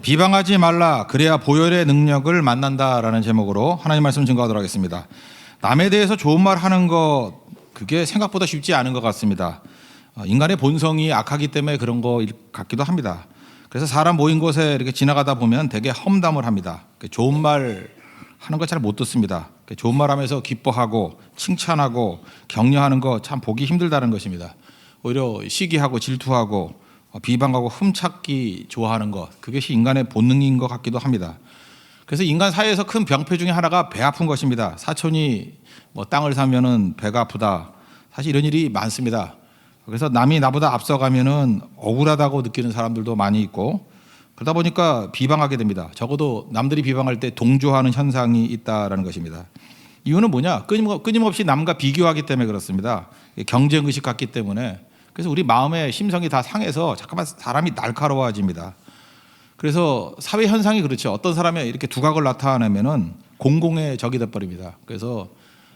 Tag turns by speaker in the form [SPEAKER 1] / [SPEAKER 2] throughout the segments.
[SPEAKER 1] 비방하지 말라 그래야 보혈의 능력을 만난다라는 제목으로 하나님 말씀 증거하도록 하겠습니다. 남에 대해서 좋은 말 하는 거 그게 생각보다 쉽지 않은 것 같습니다. 인간의 본성이 악하기 때문에 그런 거 같기도 합니다. 그래서 사람 모인 곳에 이렇게 지나가다 보면 되게 험담을 합니다. 좋은 말 하는 거 잘 못 듣습니다. 좋은 말 하면서 기뻐하고 칭찬하고 격려하는 거 참 보기 힘들다는 것입니다. 오히려 시기하고 질투하고 비방하고 흠찾기 좋아하는 것, 그것이 인간의 본능인 것 같기도 합니다. 그래서 인간 사회에서 큰 병폐 중에 하나가 배 아픈 것입니다. 사촌이 땅을 사면은 배가 아프다. 사실 이런 일이 많습니다. 그래서 남이 나보다 앞서가면은 억울하다고 느끼는 사람들도 많이 있고, 그러다 보니까 비방하게 됩니다. 적어도 남들이 비방할 때 동조하는 현상이 있다라는 것입니다. 이유는 뭐냐? 끊임없이 남과 비교하기 때문에 그렇습니다. 경쟁 의식 같기 때문에. 그래서 우리 마음의 심성이 다 상해서 잠깐만 사람이 날카로워집니다. 그래서 사회 현상이 그렇죠. 어떤 사람이 이렇게 두각을 나타내면은 공공의 적이 돼버립니다. 그래서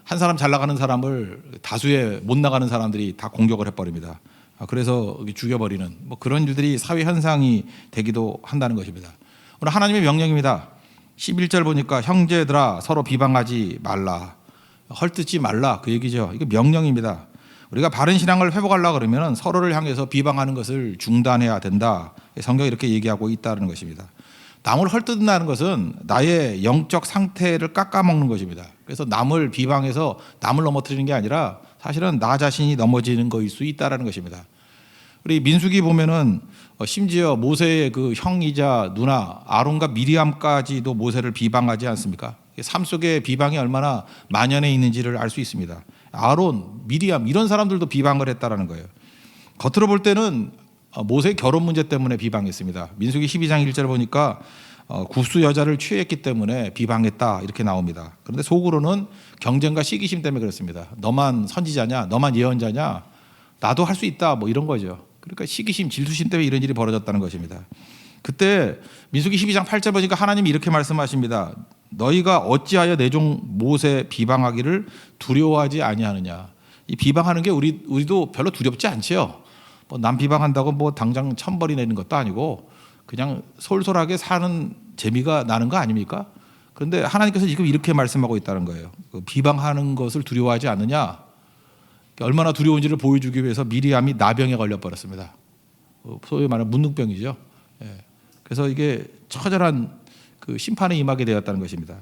[SPEAKER 1] 한 사람 잘 나가는 사람을 다수의 못 나가는 사람들이 다 공격을 해버립니다. 그래서 죽여버리는 그런 일들이 사회 현상이 되기도 한다는 것입니다. 오늘 하나님의 명령입니다. 11절 보니까 형제들아 서로 비방하지 말라. 헐뜯지 말라 그 얘기죠. 이게 명령입니다. 우리가 바른 신앙을 회복하려고 그러면 서로를 향해서 비방하는 것을 중단해야 된다. 성경이 이렇게 얘기하고 있다는 것입니다. 남을 헐뜯는다는 것은 나의 영적 상태를 깎아먹는 것입니다. 그래서 남을 비방해서 남을 넘어뜨리는 게 아니라 사실은 나 자신이 넘어지는 것일 수 있다는 것입니다. 우리 민수기 보면은 심지어 모세의 그 형이자 누나 아론과 미리암까지도 모세를 비방하지 않습니까? 삶 속에 비방이 얼마나 만연해 있는지를 알 수 있습니다. 아론, 미리암 이런 사람들도 비방을 했다라는 거예요. 겉으로 볼 때는 모세의 결혼 문제 때문에 비방했습니다. 민수기 12장 1절 보니까 굽수 여자를 취했기 때문에 비방했다 이렇게 나옵니다. 그런데 속으로는 경쟁과 시기심 때문에 그렇습니다. 너만 선지자냐, 너만 예언자냐, 나도 할 수 있다 이런 거죠. 그러니까 시기심, 질투심 때문에 이런 일이 벌어졌다는 것입니다. 그때 민수기 12장 8절 보니까 하나님이 이렇게 말씀하십니다. 너희가 어찌하여 내 종 모세 비방하기를 두려워하지 아니하느냐. 이 비방하는 게 우리도 별로 두렵지 않지요. 남 비방한다고 당장 천벌이 내는 것도 아니고 그냥 솔솔하게 사는 재미가 나는 거 아닙니까? 그런데 하나님께서 지금 이렇게 말씀하고 있다는 거예요. 비방하는 것을 두려워하지 않느냐. 얼마나 두려운지를 보여주기 위해서 미리암이 나병에 걸려버렸습니다. 소위 말하는 문둥병이죠. 그래서 이게 처절한 그 심판에 임하게 되었다는 것입니다.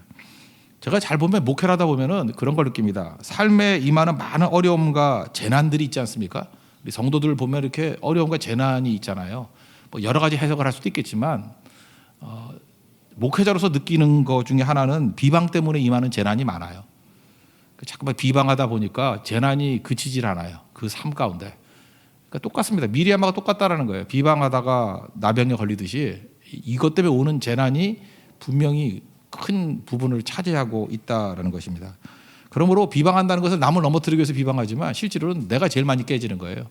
[SPEAKER 1] 제가 잘 보면 목회를 하다 보면은 그런 걸 느낍니다. 삶에 임하는 많은 어려움과 재난들이 있지 않습니까? 우리 성도들 보면 이렇게 어려움과 재난이 있잖아요. 여러 가지 해석을 할 수도 있겠지만 목회자로서 느끼는 것 중에 하나는 비방 때문에 임하는 재난이 많아요. 자꾸만 비방하다 보니까 재난이 그치질 않아요. 그 삶 가운데. 그러니까 똑같습니다. 미리암하고 똑같다라는 거예요. 비방하다가 나병에 걸리듯이 이것 때문에 오는 재난이 분명히 큰 부분을 차지하고 있다라는 것입니다. 그러므로 비방한다는 것은 남을 넘어뜨리기 위해서 비방하지만 실제로는 내가 제일 많이 깨지는 거예요.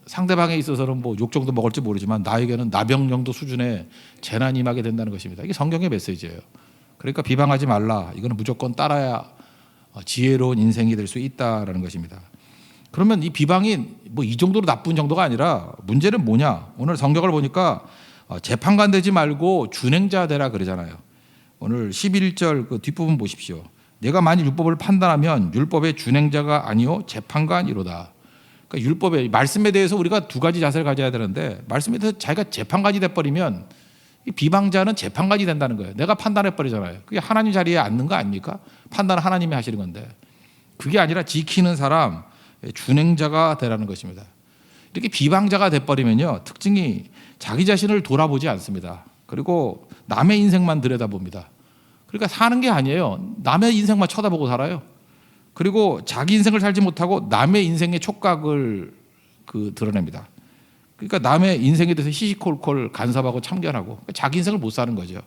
[SPEAKER 1] 상대방에 있어서는 욕 정도 먹을지 모르지만 나에게는 나병 정도 수준의 재난이 임하게 된다는 것입니다. 이게 성경의 메시지예요. 그러니까 비방하지 말라. 이거는 무조건 따라야 지혜로운 인생이 될 수 있다라는 것입니다. 그러면 이 비방이 이 정도로 나쁜 정도가 아니라 문제는 뭐냐? 오늘 성경을 보니까 재판관 되지 말고 준행자 되라 그러잖아요. 오늘 11절 그 뒷부분 보십시오. 내가 만일 율법을 판단하면 율법의 준행자가 아니요 재판관이로다. 그러니까 율법의 말씀에 대해서 우리가 두 가지 자세를 가져야 되는데 말씀에 대해서 자기가 재판관이 돼버리면 이 비방자는 재판관이 된다는 거예요. 내가 판단해버리잖아요. 그게 하나님 자리에 앉는 거 아닙니까? 판단은 하나님이 하시는 건데 그게 아니라 지키는 사람, 준행자가 되라는 것입니다. 이렇게 비방자가 돼버리면요 특징이 자기 자신을 돌아보지 않습니다. 그리고 남의 인생만 들여다봅니다. 그러니까 사는 게 아니에요. 남의 인생만 쳐다보고 살아요. 그리고 자기 인생을 살지 못하고 남의 인생의 촉각을 드러냅니다. 그러니까 남의 인생에 대해서 시시콜콜 간섭하고 참견하고 그러니까 자기 인생을 못 사는 거죠.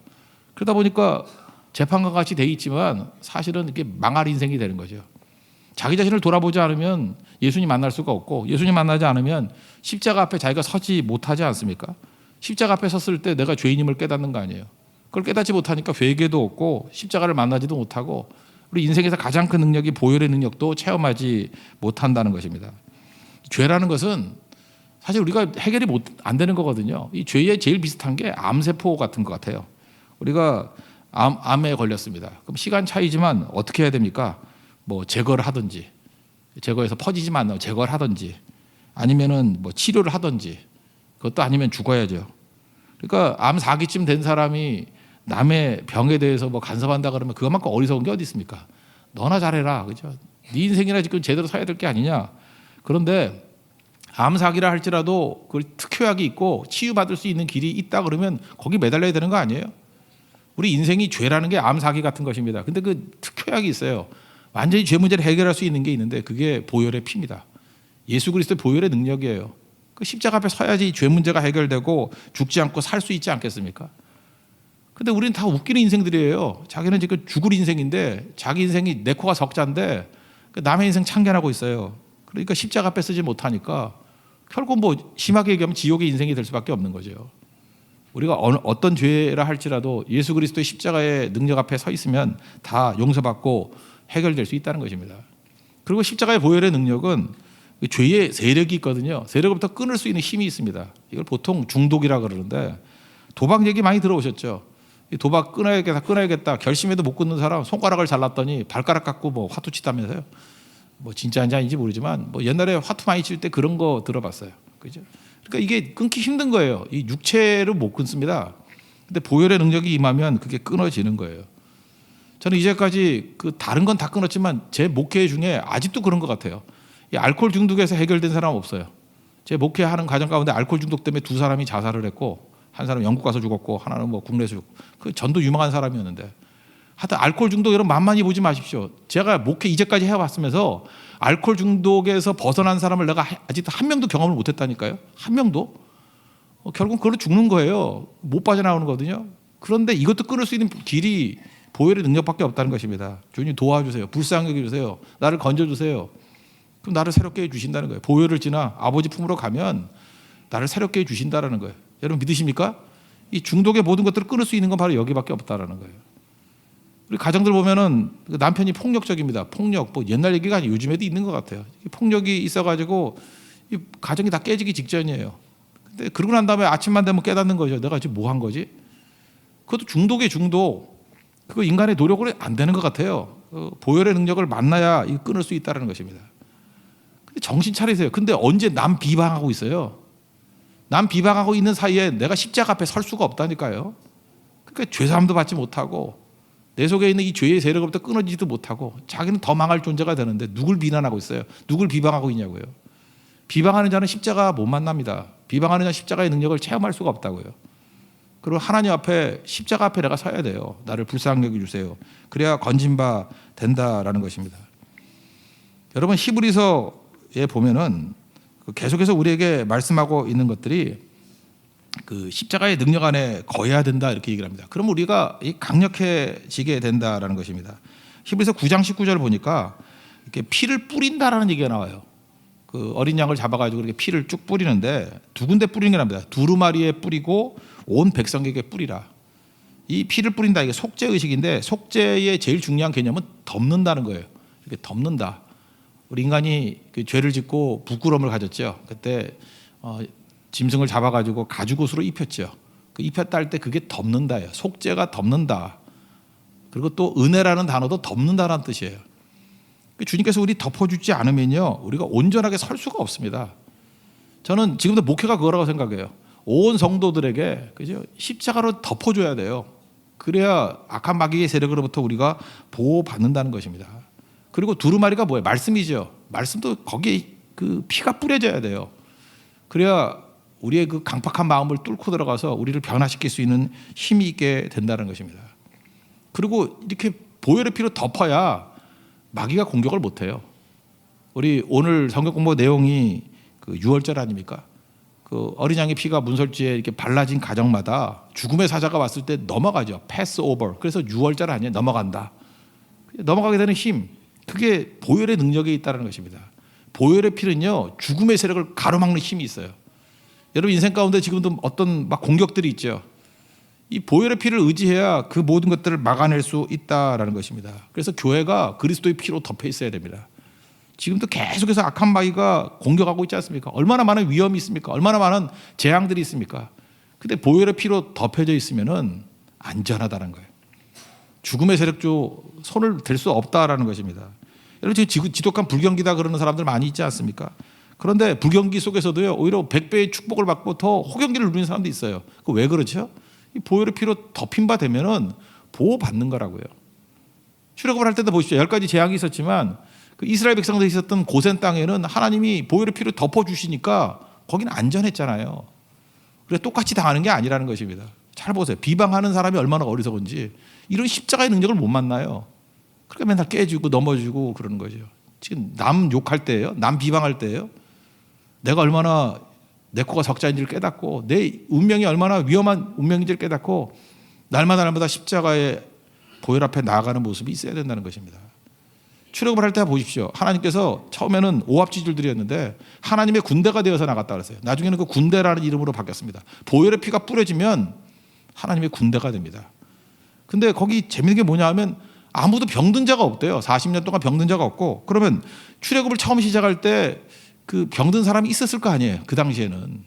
[SPEAKER 1] 그러다 보니까 재판관 같이 돼 있지만 사실은 이렇게 망할 인생이 되는 거죠. 자기 자신을 돌아보지 않으면 예수님 만날 수가 없고 예수님 만나지 않으면 십자가 앞에 자기가 서지 못하지 않습니까? 십자가 앞에 섰을 때 내가 죄인임을 깨닫는 거 아니에요. 그걸 깨닫지 못하니까 회개도 없고 십자가를 만나지도 못하고 우리 인생에서 가장 큰 능력이 보혈의 능력도 체험하지 못한다는 것입니다. 죄라는 것은 사실 우리가 해결이 안 되는 거거든요. 이 죄에 제일 비슷한 게 암세포 같은 것 같아요. 우리가 암에 걸렸습니다. 그럼 시간 차이지만 어떻게 해야 됩니까? 뭐 제거를 하든지, 제거해서 퍼지지만 않는 제거를 하든지, 아니면은 뭐 치료를 하든지, 그것도 아니면 죽어야죠. 그러니까 암 4기쯤 된 사람이 남의 병에 대해서 뭐 간섭한다 그러면 그것만큼 어리석은 게 어디 있습니까? 너나 잘해라, 그죠? 네 인생이나 지금 제대로 살아야 될 게 아니냐. 그런데 암 4기라 할지라도 그 특효약이 있고 치유받을 수 있는 길이 있다 그러면 거기 매달려야 되는 거 아니에요? 우리 인생이 죄라는 게 암 4기 같은 것입니다. 근데 그 특효약이 있어요. 완전히 죄 문제를 해결할 수 있는 게 있는데 그게 보혈의 피입니다. 예수 그리스도의 보혈의 능력이에요. 그 십자가 앞에 서야지 죄 문제가 해결되고 죽지 않고 살 수 있지 않겠습니까? 근데 우리는 다 웃기는 인생들이에요. 자기는 지금 죽을 인생인데 자기 인생이 내 코가 적자인데 남의 인생 참견하고 있어요. 그러니까 십자가 앞에 쓰지 못하니까 결국 뭐 심하게 얘기하면 지옥의 인생이 될 수밖에 없는 거죠. 우리가 어떤 죄라 할지라도 예수 그리스도의 십자가의 능력 앞에 서 있으면 다 용서받고 해결될 수 있다는 것입니다. 그리고 십자가의 보혈의 능력은 죄의 세력이 있거든요. 세력부터 끊을 수 있는 힘이 있습니다. 이걸 보통 중독이라 그러는데 도박 얘기 많이 들어오셨죠. 이 도박 끊어야겠다 결심해도 못 끊는 사람 손가락을 잘랐더니 발가락 갖고 뭐 화투 치다면서요. 뭐 진짜인지 아닌지 모르지만 뭐 옛날에 화투 많이 칠 때 그런 거 들어봤어요. 그죠? 그러니까 이게 끊기 힘든 거예요. 이 육체를 못 끊습니다. 근데 보혈의 능력이 임하면 그게 끊어지는 거예요. 저는 이제까지 그 다른 건 다 끊었지만 제 목회 중에 아직도 그런 것 같아요. 이 알코올 중독에서 해결된 사람 없어요. 제 목회하는 가정 가운데 알코올 중독 때문에 2사람이 자살을 했고 한 사람은 영국 가서 죽었고 하나는 뭐 국내에서 죽고 그 전도 유명한 사람이었는데 하여튼 알코올 중독 여러분 만만히 보지 마십시오. 제가 목회 이제까지 해왔으면서 알코올 중독에서 벗어난 사람을 내가 아직도 한 명도 경험을 못했다니까요. 한 명도. 결국 그걸로 죽는 거예요. 못 빠져나오는 거거든요. 그런데 이것도 끊을 수 있는 길이 보혈의 능력밖에 없다는 것입니다. 주님 도와주세요. 불쌍히 여겨주세요. 나를 건져주세요. 그럼 나를 새롭게 해주신다는 거예요. 보혈을 지나 아버지 품으로 가면 나를 새롭게 해주신다는 거예요. 여러분 믿으십니까? 이 중독의 모든 것들을 끊을 수 있는 건 바로 여기밖에 없다는 거예요. 우리 가정들 보면은 남편이 폭력적입니다. 폭력, 뭐 옛날 얘기가 아니고 요즘에도 있는 것 같아요. 폭력이 있어가지고 이 가정이 다 깨지기 직전이에요. 근데 그러고 난 다음에 아침만 되면 깨닫는 거죠. 내가 지금 뭐 한 거지? 그것도 중독의 중독. 그거 인간의 노력으로 안 되는 것 같아요. 보혈의 능력을 만나야 끊을 수 있다는 것입니다. 근데 정신 차리세요. 근데 언제 남 비방하고 있어요? 남 비방하고 있는 사이에 내가 십자가 앞에 설 수가 없다니까요. 그러니까 죄사함도 받지 못하고 내 속에 있는 이 죄의 세력부터 끊어지지도 못하고 자기는 더 망할 존재가 되는데 누굴 비난하고 있어요? 누굴 비방하고 있냐고요. 비방하는 자는 십자가 못 만납니다. 비방하는 자는 십자가의 능력을 체험할 수가 없다고요. 그리고 하나님 앞에 십자가 앞에 내가 서야 돼요. 나를 불쌍히 여겨주세요. 그래야 건진 바 된다라는 것입니다. 여러분 히브리서에 보면은 계속해서 우리에게 말씀하고 있는 것들이 그 십자가의 능력 안에 거해야 된다 이렇게 얘기를 합니다. 그럼 우리가 강력해지게 된다라는 것입니다. 히브리서 9장 19절을 보니까 이렇게 피를 뿌린다라는 얘기가 나와요. 그 어린 양을 잡아가지고 이렇게 피를 쭉 뿌리는데 두 군데 뿌리는 게 납니다. 두루마리에 뿌리고 온 백성에게 뿌리라. 이 피를 뿌린다 이게 속죄 의식인데 속죄의 제일 중요한 개념은 덮는다는 거예요. 이렇게 덮는다. 우리 인간이 그 죄를 짓고 부끄러움을 가졌죠. 그때 짐승을 잡아가지고 가죽옷으로 입혔죠. 그 입혔다 할 때 그게 덮는다예요. 속죄가 덮는다. 그리고 또 은혜라는 단어도 덮는다라는 뜻이에요. 주님께서 우리 덮어주지 않으면요 우리가 온전하게 설 수가 없습니다. 저는 지금도 목회가 그거라고 생각해요. 온 성도들에게 그죠 십자가로 덮어줘야 돼요. 그래야 악한 마귀의 세력으로부터 우리가 보호받는다는 것입니다. 그리고 두루마리가 뭐예요? 말씀이죠. 말씀도 거기에 그 피가 뿌려져야 돼요. 그래야 우리의 그 강팍한 마음을 뚫고 들어가서 우리를 변화시킬 수 있는 힘이 있게 된다는 것입니다. 그리고 이렇게 보혈의 피로 덮어야 마귀가 공격을 못해요. 우리 오늘 성경 공부 내용이 그 유월절 아닙니까? 그 어린 양의 피가 문설주에 이렇게 발라진 가정마다 죽음의 사자가 왔을 때 넘어가죠. 패스 오버. 그래서 유월절 아니에요. 넘어간다. 넘어가게 되는 힘. 그게 보혈의 능력에 있다는 것입니다. 보혈의 피는요 죽음의 세력을 가로막는 힘이 있어요. 여러분 인생 가운데 지금도 어떤 막 공격들이 있죠. 이 보혈의 피를 의지해야 그 모든 것들을 막아낼 수 있다라는 것입니다. 그래서 교회가 그리스도의 피로 덮여 있어야 됩니다. 지금도 계속해서 악한 마귀가 공격하고 있지 않습니까? 얼마나 많은 위험이 있습니까? 얼마나 많은 재앙들이 있습니까? 근데 보혈의 피로 덮여져 있으면은 안전하다는 거예요. 죽음의 세력조 손을 댈 수 없다라는 것입니다. 여러분 지금 지독한 불경기다 그러는 사람들 많이 있지 않습니까? 그런데 불경기 속에서도요 오히려 100배의 축복을 받고 더 호경기를 누리는 사람도 있어요. 그 왜 그렇죠? 이 보혈의 피로 덮인 바 되면은 보호받는 거라고요. 출애굽을 할 때도 보십시오. 10가지 재앙이 있었지만 그 이스라엘 백성들이 있었던 고센 땅에는 하나님이 보혈의 피로 덮어주시니까 거기는 안전했잖아요. 그래서 똑같이 당하는 게 아니라는 것입니다. 잘 보세요. 비방하는 사람이 얼마나 어리석은지 이런 십자가의 능력을 못 만나요. 그러니까 맨날 깨지고 넘어지고 그러는 거죠. 지금 남 욕할 때예요. 남 비방할 때예요. 내가 얼마나 내 코가 석자인지를 깨닫고 내 운명이 얼마나 위험한 운명인지를 깨닫고 날마다 십자가의 보혈 앞에 나아가는 모습이 있어야 된다는 것입니다. 출애굽을 할 때 보십시오. 하나님께서 처음에는 오합지졸들이었는데 하나님의 군대가 되어서 나갔다 그랬어요. 나중에는 그 군대라는 이름으로 바뀌었습니다. 보혈의 피가 뿌려지면 하나님의 군대가 됩니다. 근데 거기 재밌는 게 뭐냐 하면 아무도 병든 자가 없대요. 40년 동안 병든 자가 없고 그러면 출애굽을 처음 시작할 때 그 병든 사람이 있었을 거 아니에요. 그 당시에는.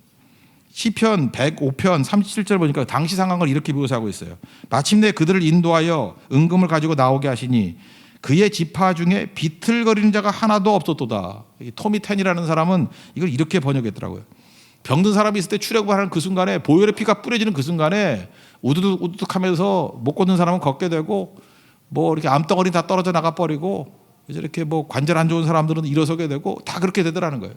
[SPEAKER 1] 시편 105편 37절 보니까 당시 상황을 이렇게 묘사하고 있어요. 마침내 그들을 인도하여 은금을 가지고 나오게 하시니 그의 지파 중에 비틀거리는 자가 하나도 없었도다. 토미 텐이라는 사람은 이걸 이렇게 번역했더라고요. 병든 사람이 있을 때 출애굽하는 그 순간에 보혈의 피가 뿌려지는 그 순간에 우두둑하면서 못 걷는 사람은 걷게 되고 뭐 이렇게 암덩어리 다 떨어져 나가 버리고 이렇게 뭐 관절 안 좋은 사람들은 일어서게 되고 다 그렇게 되더라는 거예요.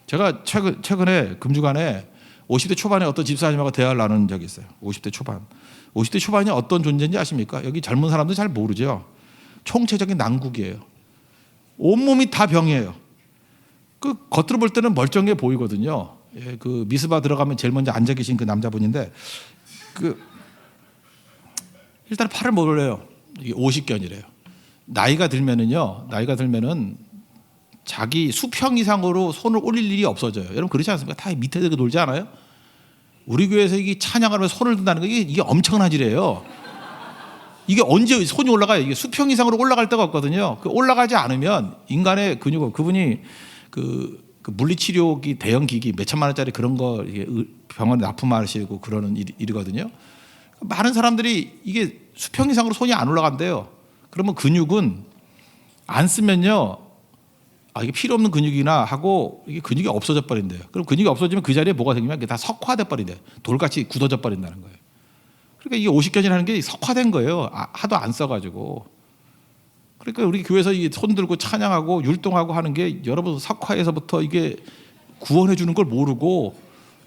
[SPEAKER 1] 제가 최근에 금주간에 50대 초반에 어떤 집사님하고 대화를 나눈 적이 있어요. 50대 초반. 50대 초반이 어떤 존재인지 아십니까? 여기 젊은 사람들 잘 모르죠. 총체적인 난국이에요. 온몸이 다 병이에요. 그 겉으로 볼 때는 멀쩡해 보이거든요. 예, 그 미스바 들어가면 제일 먼저 앉아 계신 그 남자분인데 그 일단 팔을 못 올려요. 이게 50견이래요. 나이가 들면은 자기 수평 이상으로 손을 올릴 일이 없어져요. 여러분 그렇지 않습니까? 다 밑에 대고 놀지 않아요? 우리 교회에서 이게 찬양을 하면 손을 든다는 게 이게 엄청난 일이에요. 이게 언제 손이 올라가요? 이게 수평 이상으로 올라갈 데가 없거든요. 그 올라가지 않으면 인간의 근육은 그분이 그 물리치료기 대형 기기 몇 천만 원짜리 그런 거 병원에 납품하시고 그러는 일이거든요. 많은 사람들이 이게 수평 이상으로 손이 안 올라간대요. 그러면 근육은 안 쓰면요. 이게 필요 없는 근육이나 하고 이게 근육이 없어져 버린대요. 그럼 근육이 없어지면 그 자리에 뭐가 생기면 이게 다 석화돼 버린대요. 돌같이 굳어져 버린다는 거예요. 그러니까 이게 50견이라는 게 석화된 거예요. 하도 안 써가지고. 그러니까 우리 교회에서 손 들고 찬양하고 율동하고 하는 게 여러분 석화에서부터 이게 구원해 주는 걸 모르고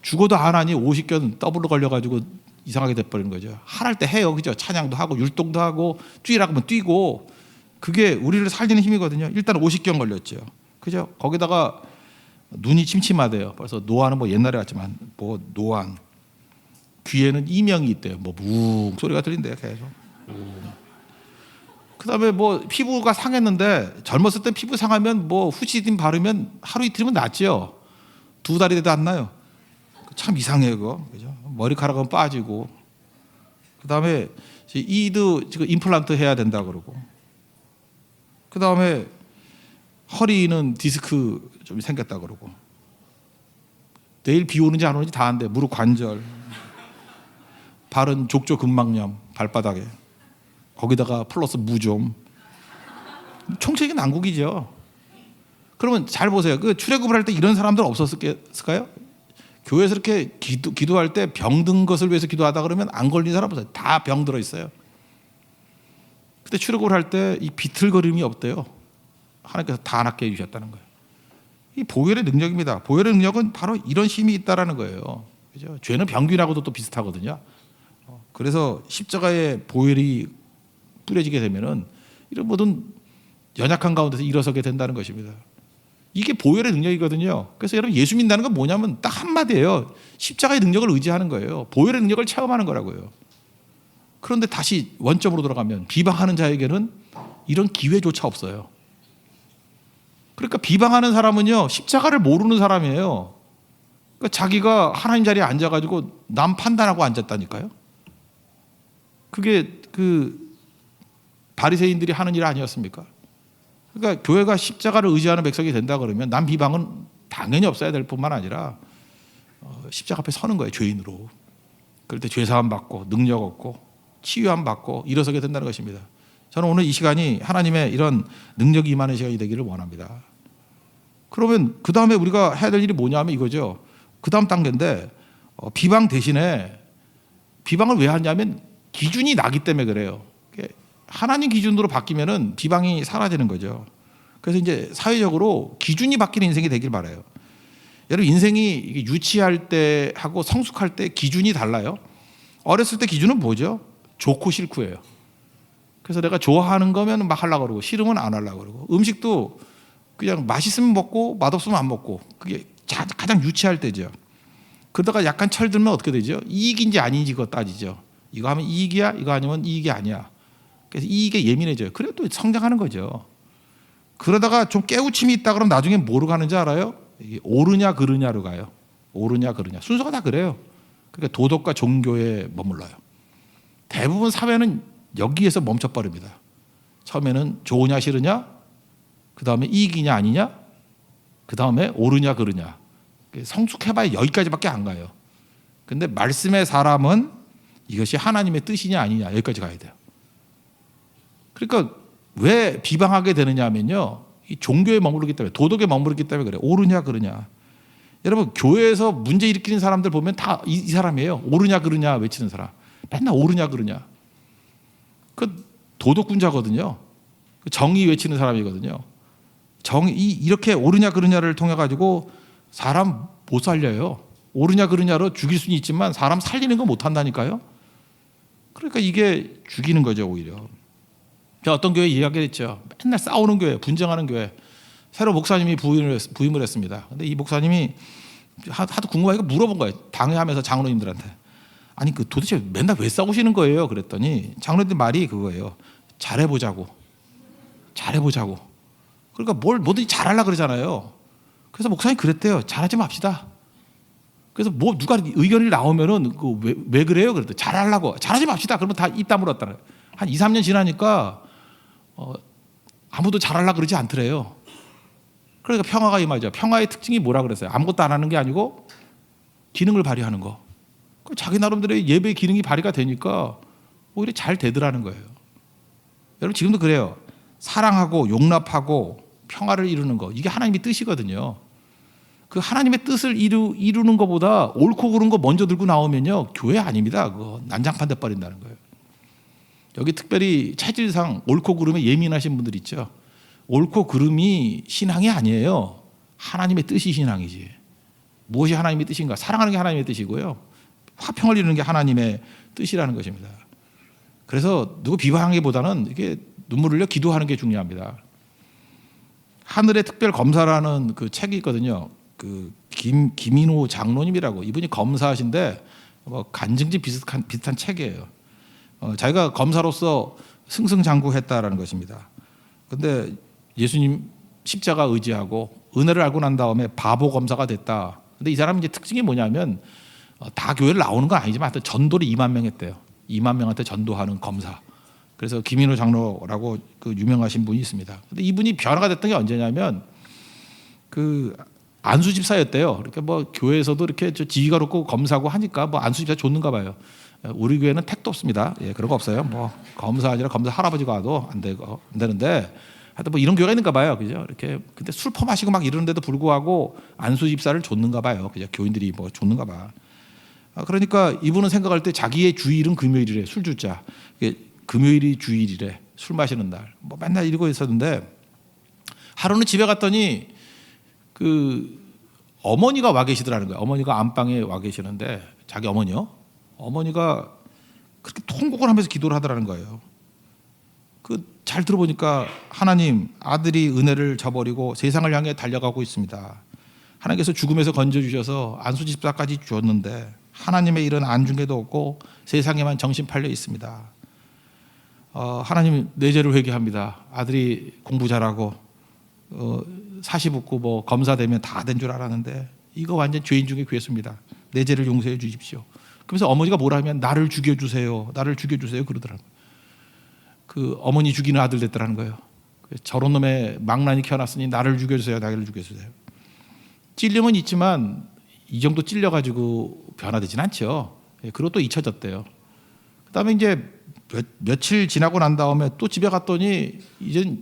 [SPEAKER 1] 죽어도 안 하니 50견 더블로 걸려가지고 이상하게 돼버리는 거죠. 하랄 때 해요. 그죠? 찬양도 하고 율동도 하고 뛰라고 하면 뛰고 그게 우리를 살리는 힘이거든요. 일단 50견 걸렸죠. 그죠? 거기다가 눈이 침침하대요. 그래서 노안은 뭐 옛날에 같지만 뭐 노안. 귀에는 이명이 있대요. 뭐 묵 소리가 들린대요. 계속. 그다음에 뭐 피부가 상했는데 젊었을 때 피부 상하면 뭐 후시딘 바르면 하루 이틀이면 낫죠. 2달이 돼도 안 나요. 참 이상해요, 그거. 그죠? 머리카락은 빠지고. 그다음에 이도 지금 임플란트 해야 된다 그러고. 그다음에 허리는 디스크 좀 생겼다 그러고. 내일 비 오는지 안 오는지 다 안돼. 무릎 관절. 발은 족저근막염 발바닥에. 거기다가 플러스 무좀. 총체적인 난국이죠. 그러면 잘 보세요. 그 출애굽을 할 때 이런 사람들 없었을까요? 교회에서 이렇게 기도할 때 병든 것을 위해서 기도하다 그러면 안 걸린 사람 없어요. 다 병 들어 있어요. 그때 출애굽을 할 때 이 비틀거림이 없대요. 하나님께서 다 낫게 해주셨다는 거예요. 이 보혈의 능력입니다. 보혈의 능력은 바로 이런 힘이 있다라는 거예요. 그죠? 죄는 병균하고도 또 비슷하거든요. 그래서 십자가의 보혈이 뿌려지게 되면은 이런 모든 연약한 가운데서 일어서게 된다는 것입니다. 이게 보혈의 능력이거든요. 그래서 여러분 예수 믿는다는 건 뭐냐면 딱 한마디예요. 십자가의 능력을 의지하는 거예요. 보혈의 능력을 체험하는 거라고요. 그런데 다시 원점으로 돌아가면 비방하는 자에게는 이런 기회조차 없어요. 그러니까 비방하는 사람은요 십자가를 모르는 사람이에요. 그러니까 자기가 하나님 자리에 앉아가지고 남 판단하고 앉았다니까요. 그게 그 바리새인들이 하는 일 아니었습니까? 그러니까 교회가 십자가를 의지하는 백성이 된다 그러면 남 비방은 당연히 없어야 될 뿐만 아니라 십자가 앞에 서는 거예요. 죄인으로. 그럴 때 죄사함 받고 능력 얻고 치유함 받고 일어서게 된다는 것입니다. 저는 오늘 이 시간이 하나님의 이런 능력이 임하는 시간이 되기를 원합니다. 그러면 그 다음에 우리가 해야 될 일이 뭐냐면 이거죠. 그 다음 단계인데 비방 대신에 비방을 왜 하냐면 기준이 나기 때문에 그래요. 하나님 기준으로 바뀌면은 비방이 사라지는 거죠. 그래서 이제 사회적으로 기준이 바뀌는 인생이 되길 바라요. 여러분 인생이 유치할 때 하고 성숙할 때 기준이 달라요. 어렸을 때 기준은 뭐죠? 좋고 싫고예요. 그래서 내가 좋아하는 거면 막 하려고 그러고 싫으면 안 하려고 그러고 음식도 그냥 맛있으면 먹고 맛없으면 안 먹고 그게 가장 유치할 때죠. 그러다가 약간 철들면 어떻게 되죠? 이익인지 아닌지 그거 따지죠. 이거 하면 이익이야? 이거 아니면 이익이 아니야. 그래서 이익에 예민해져요. 그래도 또 성장하는 거죠. 그러다가 좀 깨우침이 있다 그러면 나중에 뭐로 가는지 알아요? 이게 옳으냐 그르냐로 가요. 옳으냐 그르냐. 순서가 다 그래요. 그러니까 도덕과 종교에 머물러요. 대부분 사회는 여기에서 멈춰버립니다. 처음에는 좋으냐 싫으냐, 그 다음에 이익이냐 아니냐, 그 다음에 옳으냐 그르냐. 성숙해봐야 여기까지밖에 안 가요. 근데 말씀의 사람은 이것이 하나님의 뜻이냐 아니냐 여기까지 가야 돼요. 그러니까 왜 비방하게 되느냐 하면요, 이 종교에 머무르기 때문에, 도덕에 머무르기 때문에 그래요. 옳으냐 그르냐. 여러분 교회에서 문제 일으키는 사람들 보면 다 이 사람이에요. 옳으냐 그르냐 외치는 사람. 맨날 옳으냐 그르냐. 그 도덕군자거든요. 정의 외치는 사람이거든요. 이렇게 옳으냐 그르냐를 통해 가지고 사람 못 살려요. 옳으냐 그르냐로 죽일 수는 있지만 사람 살리는 거 못 한다니까요. 그러니까 이게 죽이는 거죠 오히려. 제가 어떤 교회 이야기를 했죠. 맨날 싸우는 교회, 분쟁하는 교회. 새로 목사님이 부임을 했습니다. 근데 이 목사님이 하도 궁금하니까 물어본 거예요. 당회하면서 장로님들한테. 아니 그 도대체 맨날 왜 싸우시는 거예요? 그랬더니 장로님들 말이 그거예요. 잘해보자고. 잘해보자고. 그러니까 뭐든지 잘하려고 그러잖아요. 그래서 목사님 그랬대요. 잘하지 맙시다. 그래서 뭐 누가 의견이 나오면은 왜 그래요? 그랬더니 잘하려고. 잘하지 맙시다. 그러면 다 입 다물었다는 거예요. 한 2, 3년 지나니까 아무도 잘하려고 그러지 않더래요. 그러니까 평화가 임하죠. 평화의 특징이 뭐라 그랬어요? 아무것도 안 하는 게 아니고 기능을 발휘하는 거. 자기 나름대로의 예배의 기능이 발휘가 되니까 오히려 잘 되더라는 거예요. 여러분 지금도 그래요. 사랑하고 용납하고 평화를 이루는 거, 이게 하나님의 뜻이거든요. 그 하나님의 뜻을 이루는 것보다 옳고 그른 거 먼저 들고 나오면요, 교회 아닙니다. 그거 난장판 돼버린다는 거예요. 여기 특별히 체질상 옳고 그름에 예민하신 분들 있죠. 옳고 그름이 신앙이 아니에요. 하나님의 뜻이 신앙이지. 무엇이 하나님의 뜻인가? 사랑하는 게 하나님의 뜻이고요. 화평을 이루는 게 하나님의 뜻이라는 것입니다. 그래서 누구 비방하기보다는 이게 눈물 흘려 기도하는 게 중요합니다. 하늘의 특별 검사라는 그 책이 있거든요. 그 김인호 장로님이라고, 이분이 검사하신데 간증지 비슷한 책이에요. 자기가 검사로서 승승장구했다라는 것입니다. 근데 예수님 십자가 의지하고 은혜를 알고 난 다음에 바보 검사가 됐다. 근데 이 사람 이제 특징이 뭐냐면 다 교회를 나오는 건 아니지만 하여튼 전도를 2만 명 했대요. 2만 명한테 전도하는 검사. 그래서 김인호 장로라고 그 유명하신 분이 있습니다. 근데 이분이 변화가 됐던 게 언제냐면 그 안수 집사였대요. 이렇게 뭐 교회에서도 이렇게 지위가 높고 검사고 하니까 뭐 안수 집사 좋는가 봐요. 우리 교회는 택도 없습니다. 예, 그런 거 없어요. 뭐 검사 아니라 검사 할아버지가 와도 안 되는데 하여튼 뭐 이런 교회가 있는가 봐요. 그죠? 이렇게 근데 술 퍼마시고 막 이러는데도 불구하고 안수 집사를 줬는가 봐요. 그죠? 교인들이 뭐 줬는가 봐. 그러니까 이분은 생각할 때 자기의 주일은 금요일이래. 술주자. 금요일이 주일이래. 술 마시는 날. 뭐 맨날 이러고 있었는데 하루는 집에 갔더니 그 어머니가 와 계시더라는 거예요. 어머니가 안방에 와 계시는데 자기 어머니요. 어머니가 그렇게 통곡을 하면서 기도를 하더라는 거예요. 그 잘 들어보니까 하나님, 아들이 은혜를 저버리고 세상을 향해 달려가고 있습니다. 하나님께서 죽음에서 건져주셔서 안수집사까지 주었는데 하나님의 일은 안중에도 없고 세상에만 정신 팔려 있습니다. 하나님, 내 죄를 회개합니다. 아들이 공부 잘하고 40 웃고 뭐 검사 되면 다 된 줄 알았는데 이거 완전 죄인 중에 괴수입니다. 내 죄를 용서해 주십시오. 그래서 어머니가 뭐라 하면 나를 죽여주세요. 나를 죽여주세요. 그러더라고요. 그 어머니 죽이는 아들 됐더라는 거예요. 저런 놈의 망나니 키워놨으니 나를 죽여주세요. 나를 죽여주세요. 찔림은 있지만 이 정도 찔려가지고 변화되진 않죠. 그리고 또 잊혀졌대요. 그다음에 이제 며칠 지나고 난 다음에 또 집에 갔더니 이제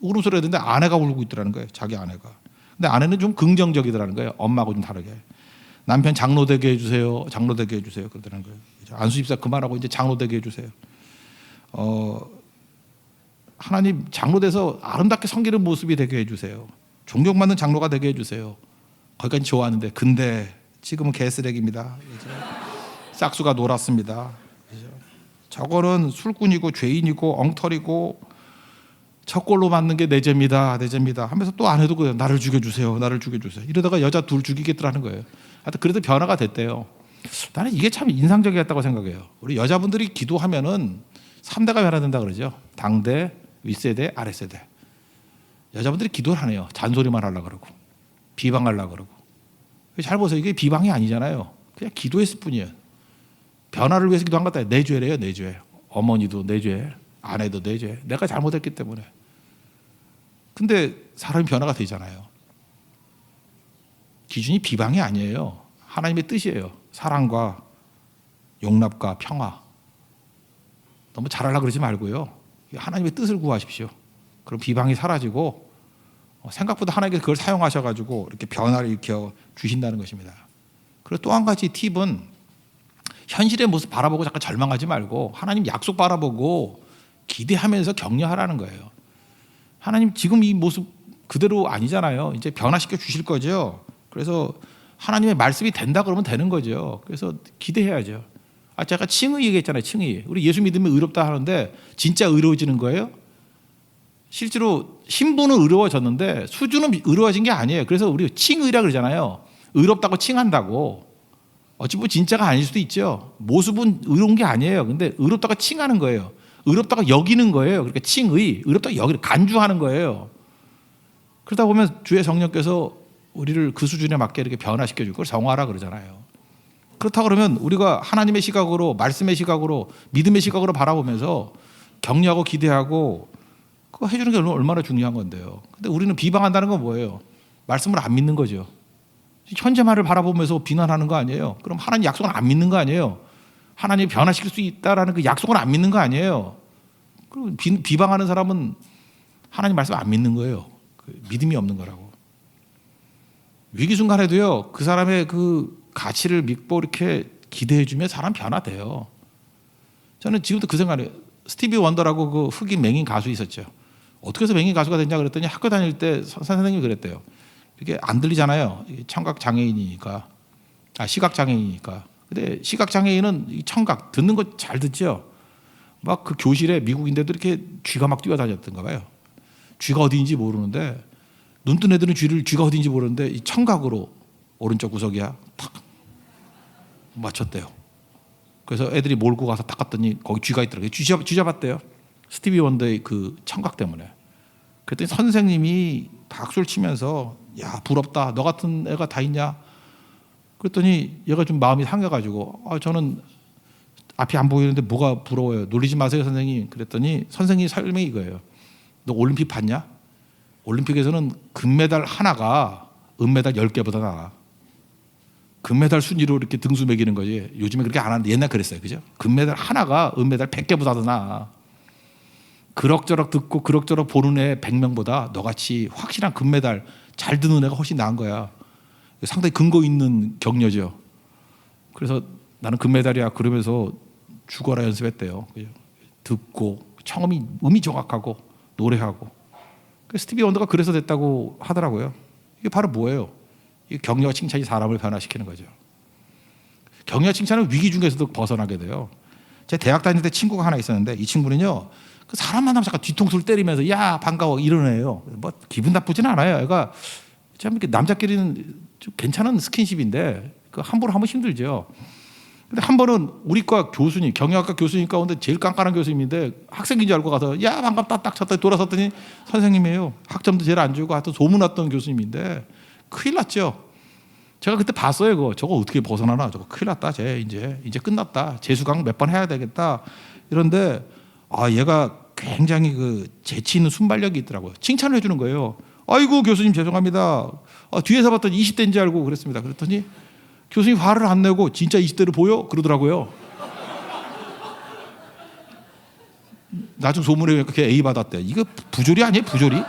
[SPEAKER 1] 울음소리가 했는데 아내가 울고 있더라는 거예요. 자기 아내가. 근데 아내는 좀 긍정적이더라는 거예요. 엄마하고 좀 다르게. 남편 장로 되게 해주세요. 장로 되게 해주세요. 그러더라는 거예요. 안수집사 그만하고 이제 장로 되게 해주세요. 하나님 장로 돼서 아름답게 섬기는 모습이 되게 해주세요. 존경받는 장로가 되게 해주세요. 거기까지 좋아하는데 근데 지금은 개쓰레기입니다. 싹수가 놀았습니다. 저거는 술꾼이고 죄인이고 엉터리고 첫골로 맞는 게 내 죄입니다. 내 죄입니다 하면서 또 아내도 그래요. 나를 죽여주세요. 나를 죽여주세요. 이러다가 여자 둘 죽이겠더라는 거예요. 하여튼 그래도 변화가 됐대요. 나는 이게 참 인상적이었다고 생각해요. 우리 여자분들이 기도하면은 3대가 변화된다 그러죠. 당대, 윗세대, 아랫세대. 여자분들이 기도를 하네요. 잔소리만 하려고 그러고 비방하려고 그러고. 잘 보세요. 이게 비방이 아니잖아요. 그냥 기도했을 뿐이에요. 변화를 위해서 기도한 것 같아요. 내 죄래요. 내 죄. 어머니도 내 죄. 아내도 내 죄. 내가 잘못했기 때문에. 근데 사람이 변화가 되잖아요. 기준이 비방이 아니에요. 하나님의 뜻이에요. 사랑과 용납과 평화. 너무 잘하려고 그러지 말고요. 하나님의 뜻을 구하십시오. 그럼 비방이 사라지고 생각보다 하나님께서 그걸 사용하셔가지고 이렇게 변화를 일으켜 주신다는 것입니다. 그리고 또 한 가지 팁은 현실의 모습 바라보고 잠깐 절망하지 말고 하나님 약속 바라보고 기대하면서 격려하라는 거예요. 하나님 지금 이 모습 그대로 아니잖아요. 이제 변화시켜 주실 거죠. 그래서 하나님의 말씀이 된다 그러면 되는 거죠. 그래서 기대해야죠. 제가 칭의 얘기했잖아요. 칭의. 우리 예수 믿으면 의롭다 하는데 진짜 의로워지는 거예요? 실제로 신분은 의로워졌는데 수준은 의로워진 게 아니에요. 그래서 우리 칭의라 그러잖아요. 의롭다고 칭한다고. 어찌 보면 진짜가 아닐 수도 있죠. 모습은 의로운 게 아니에요. 근데 의롭다고 칭하는 거예요. 의롭다고 여기는 거예요. 그러니까 칭의, 의롭다고 여기는 간주하는 거예요. 그러다 보면 주의 성령께서 우리를 그 수준에 맞게 이렇게 변화시켜주고 그걸 정화하라 그러잖아요. 그렇다 그러면 우리가 하나님의 시각으로, 말씀의 시각으로, 믿음의 시각으로 바라보면서 격려하고 기대하고 그거 해주는 게 얼마나 중요한 건데요. 근데 우리는 비방한다는 건 뭐예요? 말씀을 안 믿는 거죠. 현재만을 바라보면서 비난하는 거 아니에요. 그럼 하나님 약속은 안 믿는 거 아니에요. 하나님이 변화시킬 수 있다라는 그 약속은 안 믿는 거 아니에요. 그리고 비방하는 사람은 하나님 말씀 안 믿는 거예요. 믿음이 없는 거라고. 위기 순간에도요, 그 사람의 그 가치를 믿고 이렇게 기대해주면 사람 변화돼요. 저는 지금도 그 생각을 해요. 스티비 원더라고 그 흑인 맹인 가수 있었죠. 어떻게 해서 맹인 가수가 됐냐 그랬더니 학교 다닐 때 선생님이 그랬대요. 이게 안 들리잖아요. 청각 장애인이니까, 시각 장애인이니까. 근데 시각 장애인은 청각 듣는 거 잘 듣죠. 막 그 교실에 미국인데도 이렇게 쥐가 막 뛰어다녔던가 봐요. 쥐가 어디인지 모르는데 눈 뜬 애들은 쥐가 어디인지 모르는데 이 청각으로 오른쪽 구석이야 탁 맞췄대요. 그래서 애들이 몰고 가서 닦았더니 거기 쥐가 있더라고요. 쥐 잡았대요. 스티비 원더의 그 청각 때문에. 그랬더니 선생님이 박수를 치면서 야 부럽다. 너 같은 애가 다 있냐? 그랬더니 얘가 좀 마음이 상해가지고 저는 앞이 안 보이는데 뭐가 부러워요. 놀리지 마세요 선생님. 그랬더니 선생님 설명이 이거예요. 너 올림픽 봤냐? 올림픽에서는 금메달 하나가 은메달 10개보다 나아. 금메달 순위로 이렇게 등수 매기는 거지. 요즘에 그렇게 안 하는데 옛날 그랬어요. 그죠? 금메달 하나가 은메달 100개보다 더 나아. 그럭저럭 듣고 그럭저럭 보는 애 100명보다 너같이 확실한 금메달 잘 드는 애가 훨씬 나은 거야. 상당히 근거 있는 격려죠. 그래서 나는 금메달이야 그러면서 죽어라 연습했대요. 듣고 청음이 음이 정확하고 노래하고. 스티비 원더가 그래서 됐다고 하더라고요. 이게 바로 뭐예요? 이 격려와 칭찬이 사람을 변화시키는 거죠. 격려와 칭찬은 위기 중에서도 벗어나게 돼요. 제 대학 다닐 때 친구가 하나 있었는데 이 친구는요, 그 사람 만나면 잠깐 뒤통수를 때리면서 야 반가워 이런 애예요. 뭐 기분 나쁘진 않아요. 애가 참 이렇게 남자끼리는 좀 괜찮은 스킨십인데 그 함부로 하면 힘들죠. 근데 한 번은 우리과 교수님, 경영학과 교수님 가운데 제일 깐깐한 교수님인데 학생인 줄 알고 가서 야 반갑다 딱 쳤더니 돌아섰더니 선생님이에요. 학점도 제일 안 주고 하여튼 소문났던 교수님인데 큰일 났죠. 제가 그때 봤어요. 그거 저거 어떻게 벗어나나. 저거 큰일 났다. 쟤 이제 끝났다. 재수강 몇 번 해야 되겠다. 이런데 얘가 굉장히 그 재치 있는 순발력이 있더라고요. 칭찬을 해주는 거예요. 아이고 교수님 죄송합니다. 뒤에서 봤더니 20대인 줄 알고 그랬습니다. 그랬더니 교수님 화를 안 내고 진짜 20대로 보여? 그러더라고요. 나중 소문에 그렇게 A 받았대. 이거 부조리 아니에요? 부조리?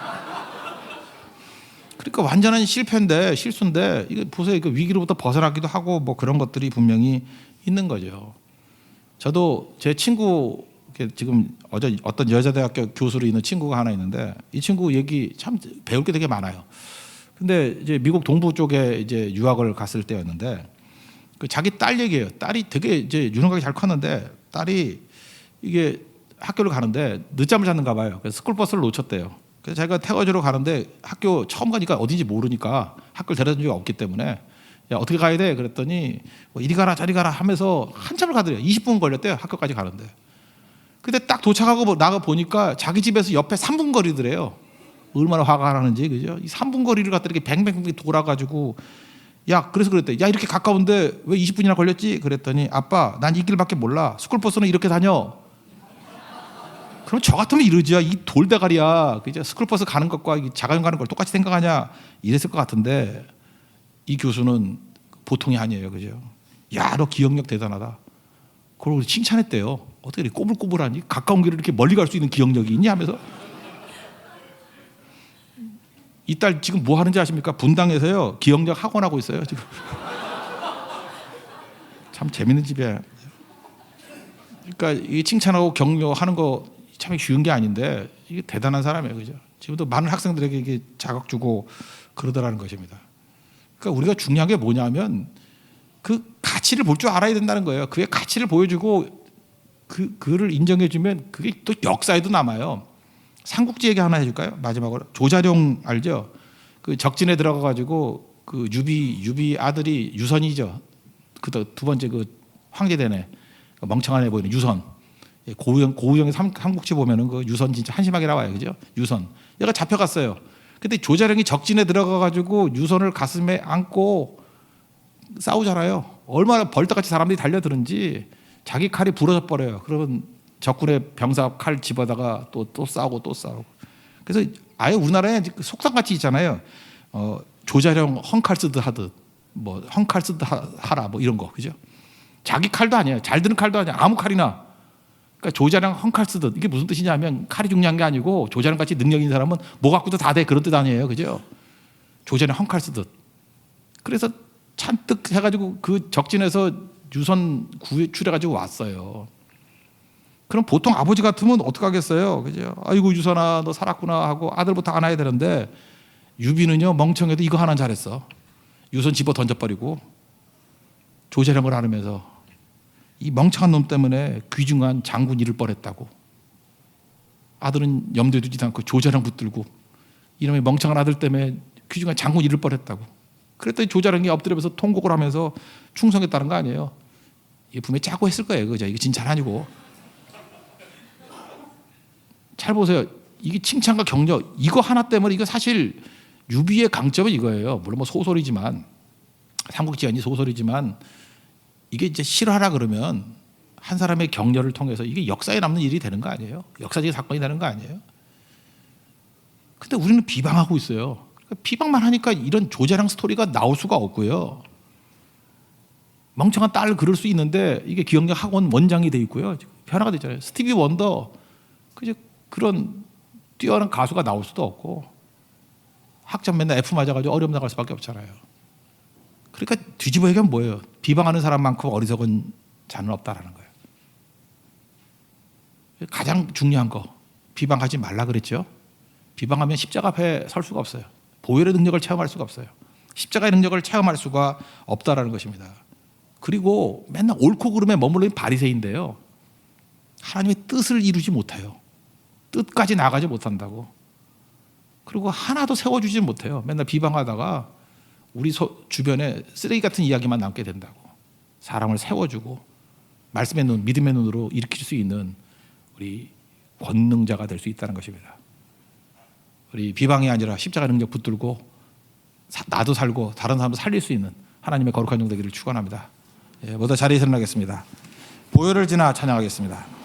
[SPEAKER 1] 그러니까 완전한 실패인데 실수인데 이거 보세요. 이거 위기로부터 벗어나기도 하고 뭐 그런 것들이 분명히 있는 거죠. 저도 제 친구 지금 어제 어떤 여자대학교 교수로 있는 친구가 하나 있는데 이 친구 얘기 참 배울 게 되게 많아요. 근데 이제 미국 동부 쪽에 이제 유학을 갔을 때였는데 그 자기 딸 얘기예요. 딸이 되게 이제 유능하게 잘 컸는데 딸이 이게 학교를 가는데 늦잠을 잤는가 봐요. 그래서 스쿨버스를 놓쳤대요. 그래서 자기가 태워주러 가는데 학교 처음 가니까 어딘지 모르니까 학교를 데려다 준 적이 없기 때문에 야 어떻게 가야 돼? 그랬더니 뭐 이리 가라 저리 가라 하면서 한참을 가더래요. 20분 걸렸대요. 학교까지 가는데. 근데 딱 도착하고 나가 보니까 자기 집에서 옆에 3분 거리더래요. 얼마나 화가 나는지 그죠? 이 3분 거리를 갖다 이렇게 뱅뱅뱅 돌아가지고 야 그래서 그랬대. 야 이렇게 가까운데 왜 20분이나 걸렸지? 그랬더니 아빠 난 이 길밖에 몰라. 스쿨버스는 이렇게 다녀. 그럼 저 같으면 이러지야. 이 돌대가리야. 그죠? 스쿨버스 가는 것과 자가용 가는 걸 똑같이 생각하냐? 이랬을 것 같은데 이 교수는 보통이 아니에요. 그죠? 야 너 기억력 대단하다. 그걸 칭찬했대요. 어떻게 이렇게 꼬불꼬불하니? 가까운 길을 이렇게 멀리 갈 수 있는 기억력이 있냐 하면서. 이 딸 지금 뭐 하는지 아십니까? 분당에서요 기억력 학원 하고 있어요 지금. 참 재밌는 집이야. 그러니까 이 칭찬하고 격려하는 거 참 쉬운 게 아닌데 이게 대단한 사람이에요, 그죠? 지금도 많은 학생들에게 이게 자극 주고 그러더라는 것입니다. 그러니까 우리가 중요한 게 뭐냐면 그 가치를 볼 줄 알아야 된다는 거예요. 그의 가치를 보여주고 그를 인정해주면 그게 또 역사에도 남아요. 삼국지 얘기 하나 해줄까요? 마지막으로 조자룡 알죠? 그 적진에 들어가가지고 그 유비 아들이 유선이죠. 그 두 번째 그 황제대네 멍청한 애 보이는 유선. 고우영의 삼국지 보면은 그 유선 진짜 한심하게 나와요, 그죠? 유선. 얘가 잡혀갔어요. 근데 조자룡이 적진에 들어가가지고 유선을 가슴에 안고 싸우잖아요. 얼마나 벌떡같이 사람들이 달려드는지 자기 칼이 부러져 버려요. 그러면 적군의 병사 칼 집어다가 또 싸우고 또 싸우고. 그래서 아예 우리나라에 속담같이 있잖아요. 조자룡 헝칼 쓰듯 하듯 뭐 헝칼 쓰듯 하라 뭐 이런 거, 그죠? 자기 칼도 아니에요. 잘 드는 칼도 아니야. 아무 칼이나. 그러니까 조자룡 헝칼 쓰듯 이게 무슨 뜻이냐면 칼이 중요한 게 아니고 조자룡 같이 능력 있는 사람은 뭐 갖고도 다 돼 그런 뜻 아니에요, 그죠? 조자룡 헝칼 쓰듯. 그래서 잔뜩 해가지고 그 적진에서 유선 구출해가지고 왔어요. 그럼 보통 아버지 같으면 어떡하겠어요, 그죠? 아이고 유선아 너 살았구나 하고 아들부터 안아야 되는데 유비는요 멍청해도 이거 하나 잘했어. 유선 집어 던져버리고 조자룡을 안으면서 이 멍청한 놈 때문에 귀중한 장군 잃을 뻔했다고. 아들은 염두에 두지도 않고 조자룡 붙들고 이놈의 멍청한 아들 때문에 귀중한 장군 잃을 뻔했다고. 그랬더니 조자룡이 엎드려서 통곡을 하면서 충성했다는 거 아니에요. 이게 분명히 짜고 했을 거예요, 그죠? 이게 진짜 아니고. 잘 보세요. 이게 칭찬과 격려 이거 하나 때문에 이거 사실 유비의 강점은 이거예요. 물론 뭐 소설이지만 삼국지 아니 소설이지만 이게 이제 실화라 그러면 한 사람의 격려를 통해서 이게 역사에 남는 일이 되는 거 아니에요? 역사적인 사건이 되는 거 아니에요? 근데 우리는 비방하고 있어요. 비방만 하니까 이런 조자룡 스토리가 나올 수가 없고요. 멍청한 딸을 그럴 수 있는데 이게 기억력 학원 원장이 돼 있고요. 변화가 되잖아요. 스티비 원더 그런 뛰어난 가수가 나올 수도 없고 학점 맨날 F 맞아가지고 어려움 나갈 수밖에 없잖아요. 그러니까 뒤집어 얘기하면 뭐예요? 비방하는 사람만큼 어리석은 자는 없다라는 거예요. 가장 중요한 거 비방하지 말라 그랬죠. 비방하면 십자가 앞에 설 수가 없어요. 보혈의 능력을 체험할 수가 없어요. 십자가의 능력을 체험할 수가 없다라는 것입니다. 그리고 맨날 옳고 그름에 머물러 있는 바리새인데요. 하나님의 뜻을 이루지 못해요. 뜻까지 나가지 못한다고. 그리고 하나도 세워주지 못해요. 맨날 비방하다가 우리 주변에 쓰레기 같은 이야기만 남게 된다고. 사람을 세워주고 말씀의 눈, 믿음의 눈으로 일으킬 수 있는 우리 권능자가 될 수 있다는 것입니다. 우리 비방이 아니라 십자가 능력 붙들고 나도 살고 다른 사람도 살릴 수 있는 하나님의 거룩한 종 되기를 축원합니다. 모두 자리에서 일어나겠습니다. 보혈을 지나 찬양하겠습니다.